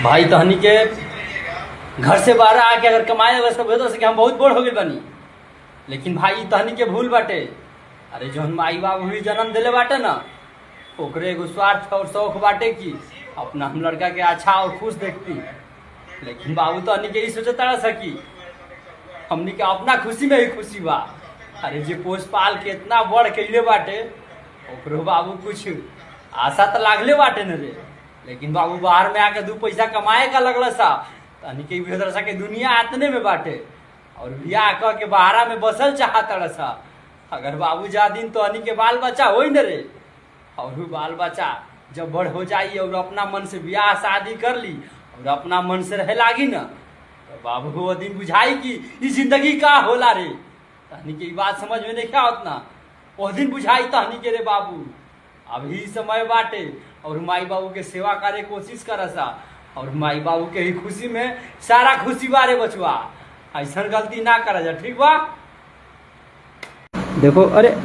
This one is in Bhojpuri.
भाई तहनी के घर से बाहर आके अगर कमाए अगर सब तो सके हम बहुत बोर हो गए बनी। लेकिन भाई तहनी के भूल बाटे। अरे जो माई बाबू भी जन्म दिले बाटे ना ओकरे एगो स्वार्थ और शौक बाटे कि अपना हम लड़का के अच्छा और खुश देखती। लेकिन बाबू तहनी के सोचे तरह सकी हमनी के अपना खुशी में ही खुशी बा। अरे जे पोष पाल के इतना बड़ कैले बाटे ओकरो बाबू कुछ आशा तो लागले बाटे न रे। लेकिन बाबू बाहर में आके 2 पैसा कमाए का लगल सा तहनी के भी सा के दुनिया आतने में बाटे और बियाह कह के बाहरा में बसल चाहत सा। अगर बाबू जा दिन तो हनी के बाल बच्चा हो न रे और बाल बच्चा जब बड़ हो जाई और अपना मन से ब्याह शादी कर ली और अपना मन से रहे लागी ना तो बाबू वो दिन बुझाई कि ये जिंदगी का होला रे। तहनी के बात समझ में नहीं क्या उतना वो दिन बुझाई तहनी के रे बाबू अभी समय बाटे और माई बाबू के सेवा करे कोशिश करसा और माई बाबू के ही खुशी में सारा खुशी बारे बचवा। ऐसा गलती ना करा जा ठीक बा। देखो अरे